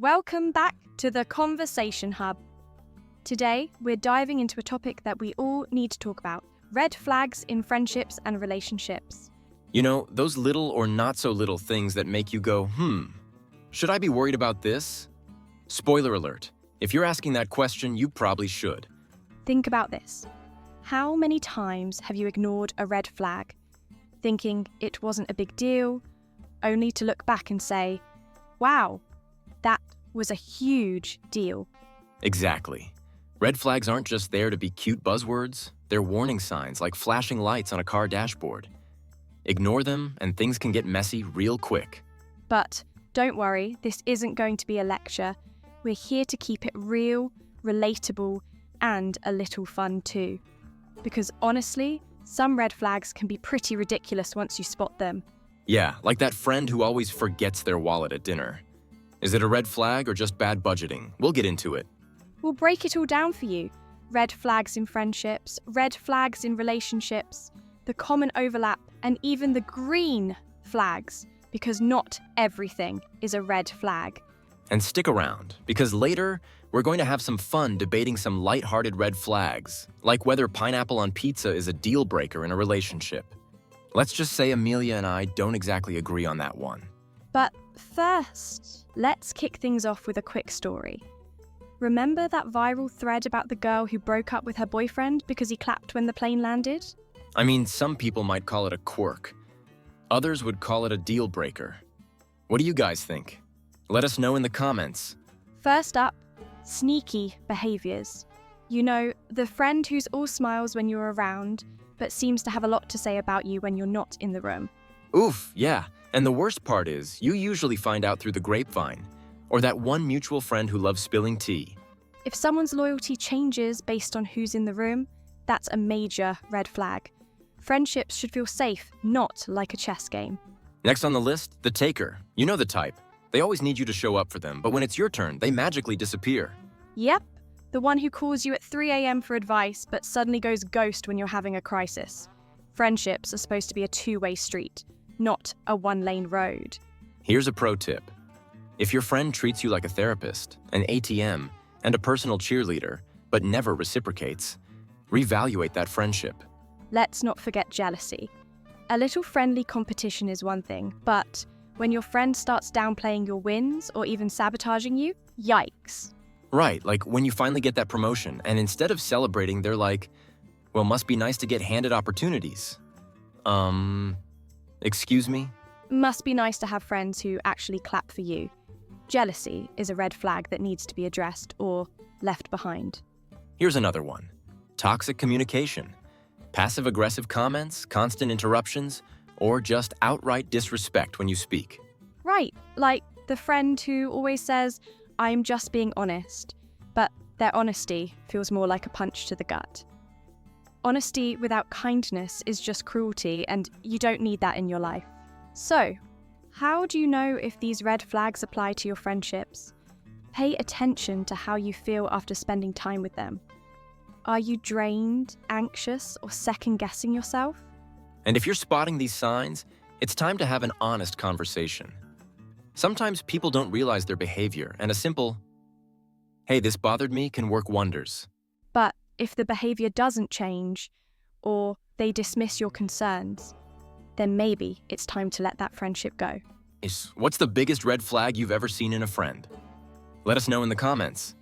Welcome back to the Conversation Hub. Today, we're diving into a topic that we all need to talk about: red flags in friendships and relationships. You know, those little or not so little things that make you go, should I be worried about this? Spoiler alert, if you're asking that question, you probably should. Think about this. How many times have you ignored a red flag, thinking it wasn't a big deal, only to look back and say, wow, that was a huge deal? Exactly. Red flags aren't just there to be cute buzzwords, they're warning signs like flashing lights on a car dashboard. Ignore them and things can get messy real quick. But don't worry, this isn't going to be a lecture. We're here to keep it real, relatable, and a little fun too. Because honestly, some red flags can be pretty ridiculous once you spot them. Yeah, like that friend who always forgets their wallet at dinner. Is it a red flag or just bad budgeting? We'll get into it. We'll break it all down for you. Red flags in friendships, red flags in relationships, the common overlap, and even the green flags, because not everything is a red flag. And stick around, because later, we're going to have some fun debating some lighthearted red flags, like whether pineapple on pizza is a deal breaker in a relationship. Let's just say Amelia and I don't exactly agree on that one. But first, let's kick things off with a quick story. Remember that viral thread about the girl who broke up with her boyfriend because he clapped when the plane landed? I mean, some people might call it a quirk. Others would call it a deal breaker. What do you guys think? Let us know in the comments. First up, sneaky behaviours. You know, the friend who's all smiles when you're around, but seems to have a lot to say about you when you're not in the room. Oof, yeah. And the worst part is, you usually find out through the grapevine, or that one mutual friend who loves spilling tea. If someone's loyalty changes based on who's in the room, that's a major red flag. Friendships should feel safe, not like a chess game. Next on the list, the taker. You know the type. They always need you to show up for them, but when it's your turn, they magically disappear. Yep, the one who calls you at 3 a.m. for advice, but suddenly goes ghost when you're having a crisis. Friendships are supposed to be a two-way street, not a one-lane road. Here's a pro tip. If your friend treats you like a therapist, an ATM, and a personal cheerleader, but never reciprocates, reevaluate that friendship. Let's not forget jealousy. A little friendly competition is one thing, but when your friend starts downplaying your wins or even sabotaging you, yikes. Right, like when you finally get that promotion, and instead of celebrating, they're like, well, must be nice to get handed opportunities. Excuse me? Must be nice to have friends who actually clap for you. Jealousy is a red flag that needs to be addressed or left behind. Here's another one. Toxic communication. Passive-aggressive comments, constant interruptions, or just outright disrespect when you speak. Right, like the friend who always says, I'm just being honest, but their honesty feels more like a punch to the gut. Honesty without kindness is just cruelty, and you don't need that in your life. So, how do you know if these red flags apply to your friendships? Pay attention to how you feel after spending time with them. Are you drained, anxious, or second-guessing yourself? And if you're spotting these signs, it's time to have an honest conversation. Sometimes people don't realize their behavior, and a simple, hey, this bothered me, can work wonders. But if the behavior doesn't change, or they dismiss your concerns, then maybe it's time to let that friendship go. What's the biggest red flag you've ever seen in a friend? Let us know in the comments.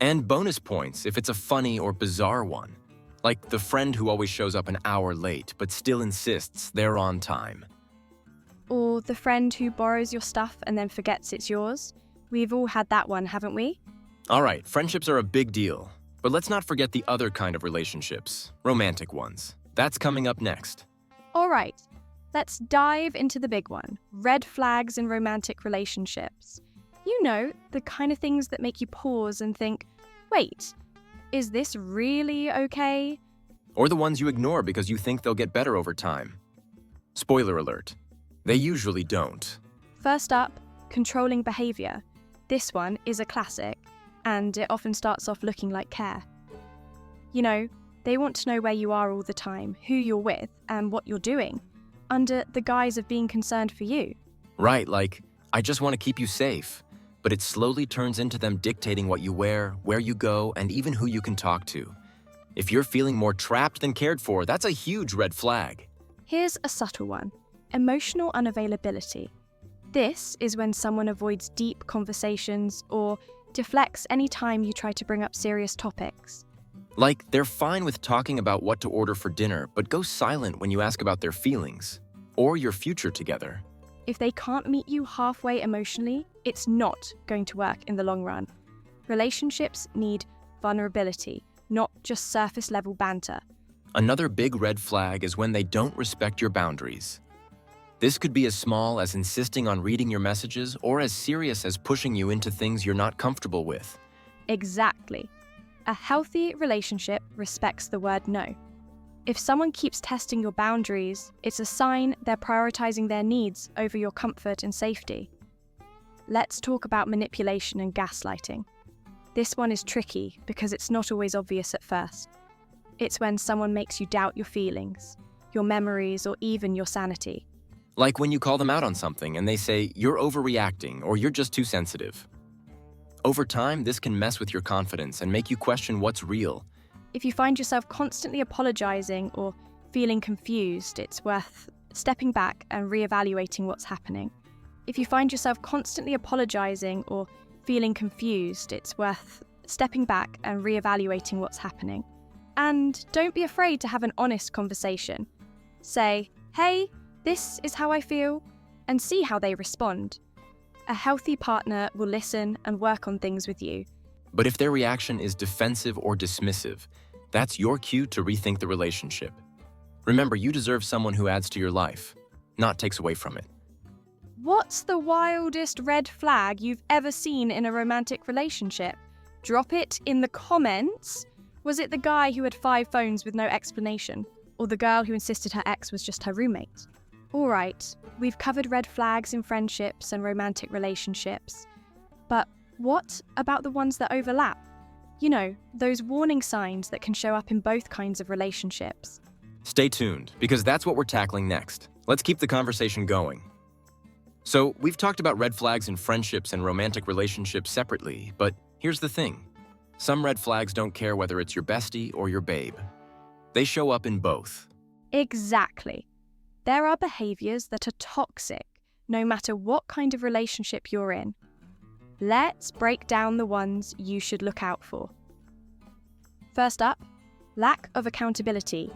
And bonus points if it's a funny or bizarre one, like the friend who always shows up an hour late but still insists they're on time. Or the friend who borrows your stuff and then forgets it's yours. We've all had that one, haven't we? All right, friendships are a big deal, but let's not forget the other kind of relationships, romantic ones. That's coming up next. All right, let's dive into the big one, red flags in romantic relationships. You know, the kind of things that make you pause and think, wait, is this really okay? Or the ones you ignore because you think they'll get better over time. Spoiler alert, they usually don't. First up, controlling behavior. This one is a classic, and it often starts off looking like care. You know, they want to know where you are all the time, who you're with, and what you're doing, under the guise of being concerned for you. Right, like, I just want to keep you safe. But but it slowly turns into them dictating what you wear, where you go, and even who you can talk to. If you're feeling more trapped than cared for, that's a huge red flag. Here's a subtle one: emotional unavailability. This is when someone avoids deep conversations or deflects any time you try to bring up serious topics. Like, they're fine with talking about what to order for dinner, but go silent when you ask about their feelings or your future together. If they can't meet you halfway emotionally, it's not going to work in the long run. Relationships need vulnerability, not just surface-level banter. Another big red flag is when they don't respect your boundaries. This could be as small as insisting on reading your messages or as serious as pushing you into things you're not comfortable with. Exactly. A healthy relationship respects the word no. If someone keeps testing your boundaries, it's a sign they're prioritizing their needs over your comfort and safety. Let's talk about manipulation and gaslighting. This one is tricky because it's not always obvious at first. It's when someone makes you doubt your feelings, your memories, or even your sanity. Like when you call them out on something and they say, "You're overreacting," or "You're just too sensitive." Over time, this can mess with your confidence and make you question what's real. If you find yourself constantly apologizing or feeling confused, it's worth stepping back and reevaluating what's happening. If you find yourself constantly apologizing or feeling confused, it's worth stepping back and reevaluating what's happening. And don't be afraid to have an honest conversation. Say, "Hey, this is how I feel," and see how they respond. A healthy partner will listen and work on things with you. But if their reaction is defensive or dismissive, that's your cue to rethink the relationship. Remember, you deserve someone who adds to your life, not takes away from it. What's the wildest red flag you've ever seen in a romantic relationship? Drop it in the comments. Was it the guy who had 5 phones with no explanation? Or the girl who insisted her ex was just her roommate? Alright, we've covered red flags in friendships and romantic relationships. But what about the ones that overlap? You know, those warning signs that can show up in both kinds of relationships. Stay tuned, because that's what we're tackling next. Let's keep the conversation going. So, we've talked about red flags in friendships and romantic relationships separately, but here's the thing. Some red flags don't care whether it's your bestie or your babe. They show up in both. Exactly. There are behaviors that are toxic, no matter what kind of relationship you're in. Let's break down the ones you should look out for. First up, lack of accountability.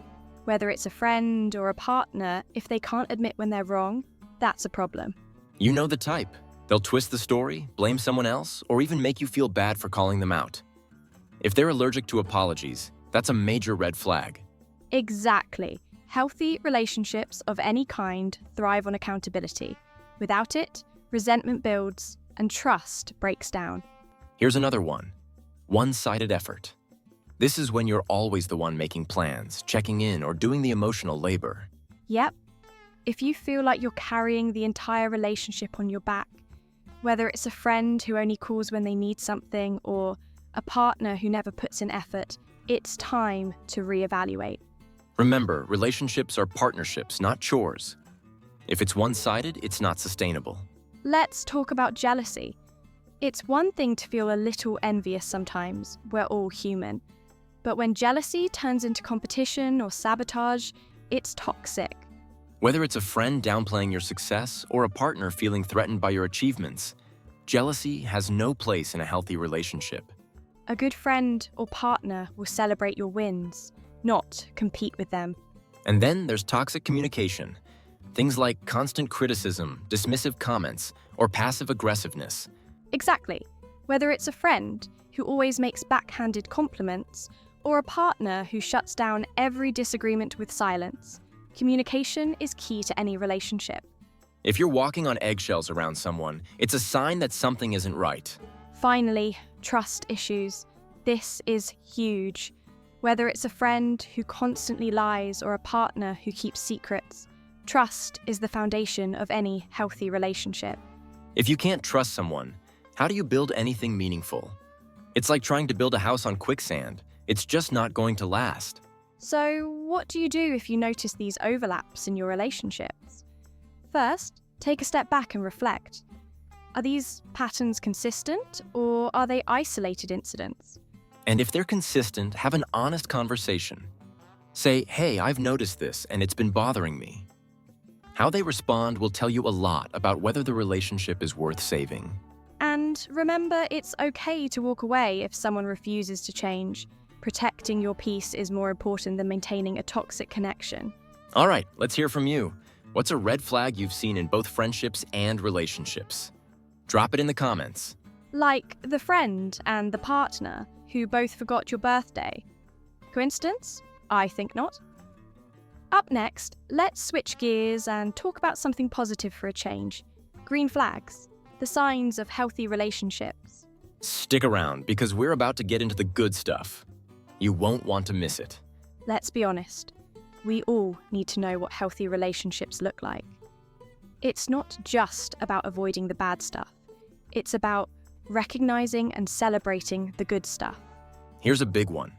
Whether it's a friend or a partner, if they can't admit when they're wrong, that's a problem. You know the type. They'll twist the story, blame someone else, or even make you feel bad for calling them out. If they're allergic to apologies, that's a major red flag. Exactly. Healthy relationships of any kind thrive on accountability. Without it, resentment builds and trust breaks down. Here's another one. One-sided effort. This is when you're always the one making plans, checking in, or doing the emotional labor. Yep. If you feel like you're carrying the entire relationship on your back, whether it's a friend who only calls when they need something or a partner who never puts in effort, it's time to reevaluate. Remember, relationships are partnerships, not chores. If it's one-sided, it's not sustainable. Let's talk about jealousy. It's one thing to feel a little envious sometimes. We're all human. But when jealousy turns into competition or sabotage, it's toxic. Whether it's a friend downplaying your success or a partner feeling threatened by your achievements, jealousy has no place in a healthy relationship. A good friend or partner will celebrate your wins, not compete with them. And then there's toxic communication. Things like constant criticism, dismissive comments, or passive aggressiveness. Exactly. Whether it's a friend who always makes backhanded compliments or a partner who shuts down every disagreement with silence, communication is key to any relationship. If you're walking on eggshells around someone, it's a sign that something isn't right. Finally, trust issues. This is huge. Whether it's a friend who constantly lies or a partner who keeps secrets, trust is the foundation of any healthy relationship. If you can't trust someone, how do you build anything meaningful? It's like trying to build a house on quicksand. It's just not going to last. So, what do you do if you notice these overlaps in your relationships? First, take a step back and reflect. Are these patterns consistent, or are they isolated incidents? And if they're consistent, have an honest conversation. Say, hey, I've noticed this and it's been bothering me. How they respond will tell you a lot about whether the relationship is worth saving. And remember, it's okay to walk away if someone refuses to change. Protecting your peace is more important than maintaining a toxic connection. All right, let's hear from you. What's a red flag you've seen in both friendships and relationships? Drop it in the comments. Like the friend and the partner who both forgot your birthday. Coincidence? I think not. Up next, let's switch gears and talk about something positive for a change. Green flags, the signs of healthy relationships. Stick around because we're about to get into the good stuff. You won't want to miss it. Let's be honest, we all need to know what healthy relationships look like. It's not just about avoiding the bad stuff. It's about recognizing and celebrating the good stuff. Here's a big one.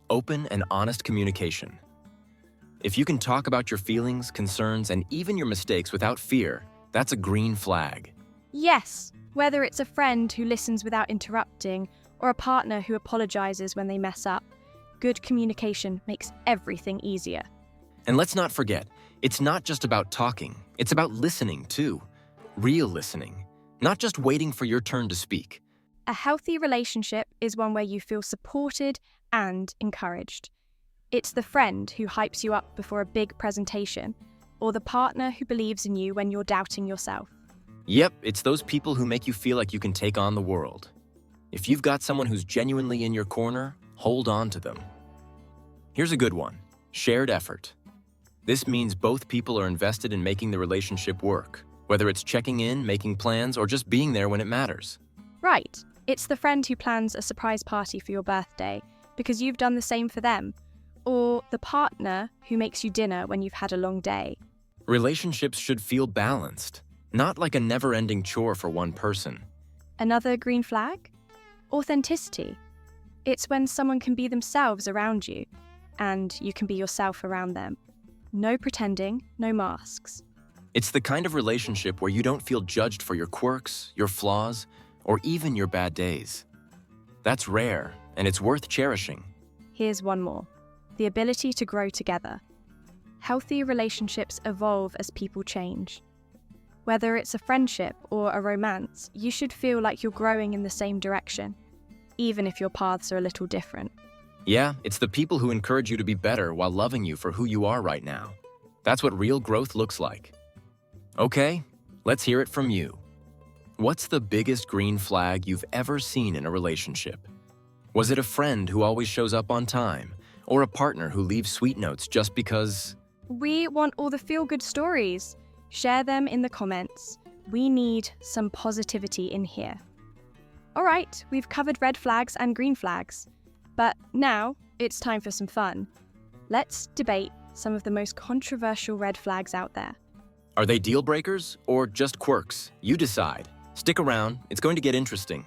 Open and honest communication. If you can talk about your feelings, concerns, and even your mistakes without fear, that's a green flag. Yes, whether it's a friend who listens without interrupting or a partner who apologizes when they mess up, good communication makes everything easier. And let's not forget, it's not just about talking, it's about listening too. Real listening, not just waiting for your turn to speak. A healthy relationship is one where you feel supported and encouraged. It's the friend who hypes you up before a big presentation, or the partner who believes in you when you're doubting yourself. Yep, it's those people who make you feel like you can take on the world. If you've got someone who's genuinely in your corner, hold on to them. Here's a good one, shared effort. This means both people are invested in making the relationship work, whether it's checking in, making plans, or just being there when it matters. Right, it's the friend who plans a surprise party for your birthday because you've done the same for them, or the partner who makes you dinner when you've had a long day. Relationships should feel balanced, not like a never-ending chore for one person. Another green flag? Authenticity. It's when someone can be themselves around you, and you can be yourself around them. No pretending, no masks. It's the kind of relationship where you don't feel judged for your quirks, your flaws, or even your bad days. That's rare, and it's worth cherishing. Here's one more. The ability to grow together. Healthy relationships evolve as people change. Whether it's a friendship or a romance, you should feel like you're growing in the same direction, even if your paths are a little different. Yeah, it's the people who encourage you to be better while loving you for who you are right now. That's what real growth looks like. Okay, let's hear it from you. What's the biggest green flag you've ever seen in a relationship? Was it a friend who always shows up on time, or a partner who leaves sweet notes just because? We want all the feel-good stories. Share them in the comments. We need some positivity in here. All right, we've covered red flags and green flags. But now it's time for some fun. Let's debate some of the most controversial red flags out there. Are they deal breakers or just quirks? You decide. Stick around, it's going to get interesting.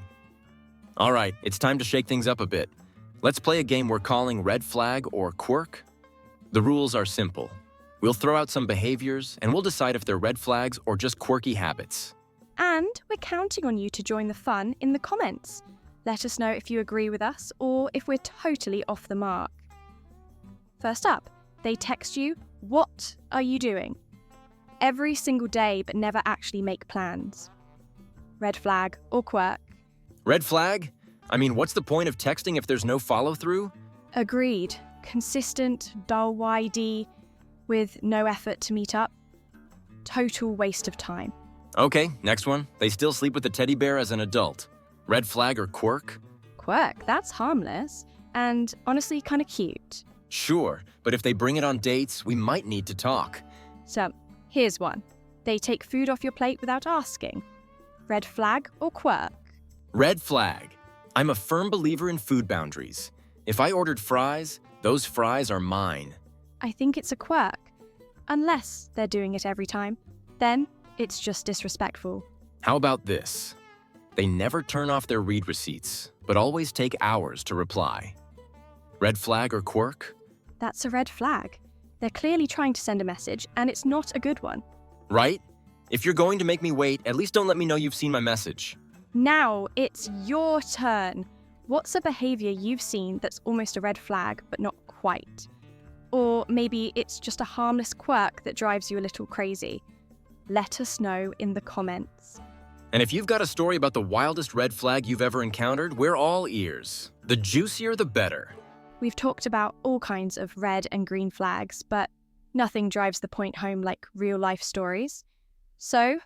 All right, it's time to shake things up a bit. Let's play a game we're calling Red Flag or Quirk. The rules are simple. We'll throw out some behaviors and we'll decide if they're red flags or just quirky habits. And we're counting on you to join the fun in the comments. Let us know if you agree with us or if we're totally off the mark. First up, they text you, "What are you doing?" Every single day but never actually make plans. Red flag or quirk? Red flag? I mean, what's the point of texting if there's no follow-through? Agreed. Consistent, dull YD, with no effort to meet up. Total waste of time. Okay, next one. They still sleep with the teddy bear as an adult. Red flag or quirk? Quirk, that's harmless, and honestly kind of cute. Sure, but if they bring it on dates, we might need to talk. So, here's one. They take food off your plate without asking. Red flag or quirk? Red flag. I'm a firm believer in food boundaries. If I ordered fries, those fries are mine. I think it's a quirk. Unless they're doing it every time. Then it's just disrespectful. How about this? They never turn off their read receipts, but always take hours to reply. Red flag or quirk? That's a red flag. They're clearly trying to send a message, and it's not a good one. Right? If you're going to make me wait, at least don't let me know you've seen my message. Now it's your turn. What's a behavior you've seen that's almost a red flag, but not quite? Or maybe it's just a harmless quirk that drives you a little crazy. Let us know in the comments. And if you've got a story about the wildest red flag you've ever encountered, we're all ears. The juicier, the better. We've talked about all kinds of red and green flags, but nothing drives the point home like real-life stories. So,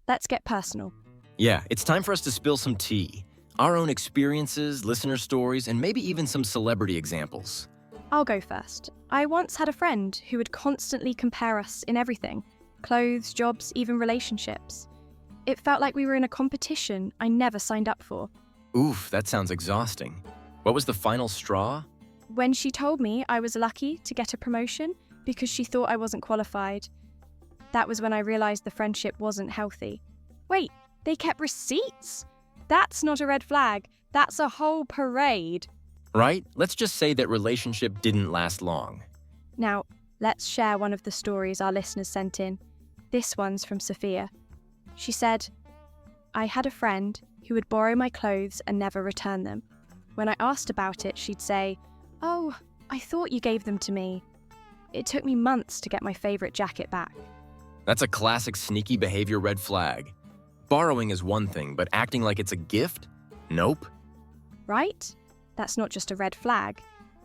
let's get personal. Yeah, it's time for us to spill some tea. Our own experiences, listener stories, and maybe even some celebrity examples. I'll go first. I once had a friend who would constantly compare us in everything. Clothes, jobs, even relationships. It felt like we were in a competition I never signed up for. Oof, that sounds exhausting. What was the final straw? When she told me I was lucky to get a promotion because she thought I wasn't qualified, that was when I realized the friendship wasn't healthy. Wait, they kept receipts? That's not a red flag. That's a whole parade. Right? Let's just say that relationship didn't last long. Now, let's share one of the stories our listeners sent in. This one's from Sophia. She said, I had a friend who would borrow my clothes and never return them. When I asked about it, she'd say, "Oh, I thought you gave them to me." It took me months to get my favorite jacket back. That's a classic sneaky behavior red flag. Borrowing is one thing, but acting like it's a gift? Nope. Right? That's not just a red flag.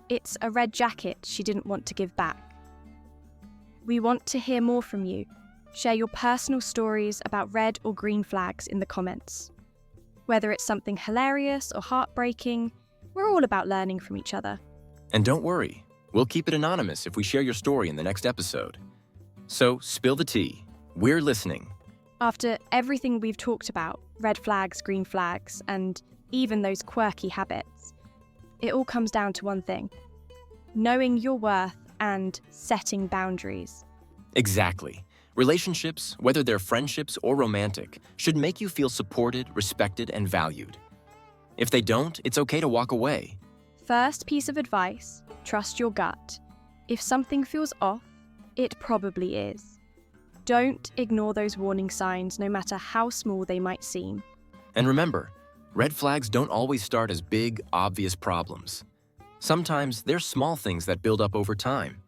It's a red jacket she didn't want to give back. We want to hear more from you. Share your personal stories about red or green flags in the comments. Whether it's something hilarious or heartbreaking, we're all about learning from each other. And don't worry, we'll keep it anonymous if we share your story in the next episode. So, spill the tea. We're listening. After everything we've talked about, red flags, green flags, and even those quirky habits, it all comes down to one thing: knowing your worth and setting boundaries. Exactly. Relationships, whether they're friendships or romantic, should make you feel supported, respected, and valued. If they don't, it's okay to walk away. First piece of advice, trust your gut. If something feels off, it probably is. Don't ignore those warning signs, no matter how small they might seem. And remember, red flags don't always start as big, obvious problems. Sometimes they're small things that build up over time.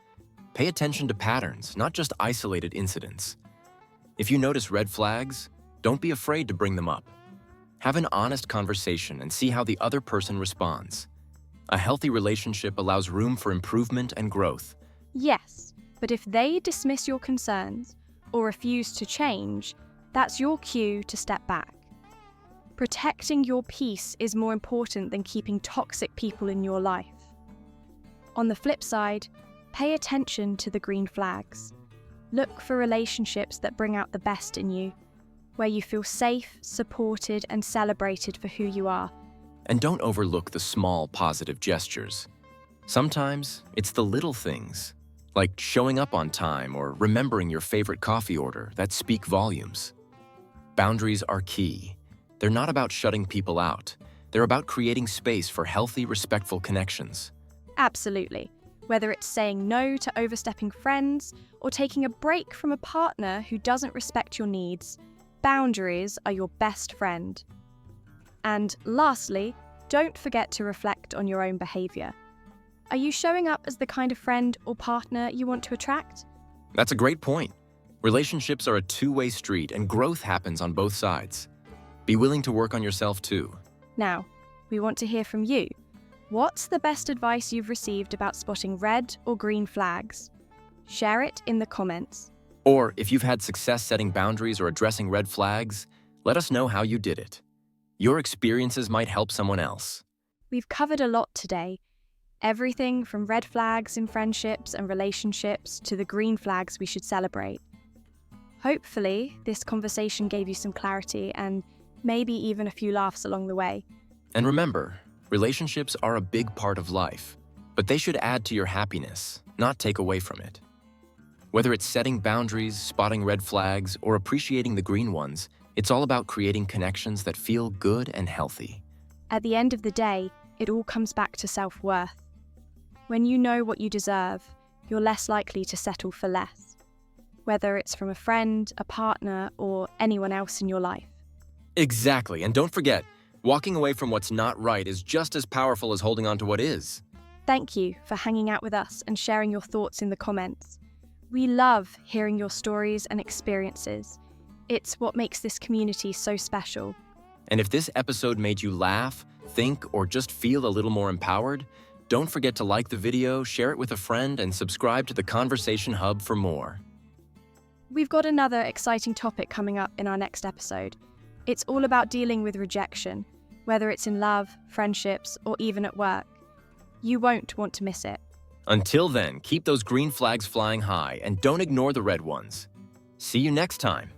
Pay attention to patterns, not just isolated incidents. If you notice red flags, don't be afraid to bring them up. Have an honest conversation and see how the other person responds. A healthy relationship allows room for improvement and growth. Yes, but if they dismiss your concerns or refuse to change, that's your cue to step back. Protecting your peace is more important than keeping toxic people in your life. On the flip side, pay attention to the green flags. Look for relationships that bring out the best in you, where you feel safe, supported, and celebrated for who you are. And don't overlook the small positive gestures. Sometimes it's the little things, like showing up on time or remembering your favorite coffee order, that speak volumes. Boundaries are key. They're not about shutting people out. They're about creating space for healthy, respectful connections. Absolutely. Whether it's saying no to overstepping friends or taking a break from a partner who doesn't respect your needs, boundaries are your best friend. And lastly, don't forget to reflect on your own behavior. Are you showing up as the kind of friend or partner you want to attract? That's a great point. Relationships are a two-way street and growth happens on both sides. Be willing to work on yourself too. Now, we want to hear from you. What's the best advice you've received about spotting red or green flags? Share it in the comments. Or if you've had success setting boundaries or addressing red flags, let us know how you did it. Your experiences might help someone else. We've covered a lot today. Everything from red flags in friendships and relationships to the green flags we should celebrate. Hopefully, this conversation gave you some clarity and maybe even a few laughs along the way. And remember, relationships are a big part of life, but they should add to your happiness, not take away from it. Whether it's setting boundaries, spotting red flags, or appreciating the green ones, it's all about creating connections that feel good and healthy. At the end of the day, it all comes back to self-worth. When you know what you deserve, you're less likely to settle for less. whether it's from a friend, a partner, or anyone else in your life. Exactly, and don't forget, walking away from what's not right is just as powerful as holding on to what is. Thank you for hanging out with us and sharing your thoughts in the comments. We love hearing your stories and experiences. It's what makes this community so special. And if this episode made you laugh, think, or just feel a little more empowered, don't forget to like the video, share it with a friend, and subscribe to the Conversation Hub for more. We've got another exciting topic coming up in our next episode. It's all about dealing with rejection, whether it's in love, friendships, or even at work. You won't want to miss it. Until then, keep those green flags flying high and don't ignore the red ones. See you next time.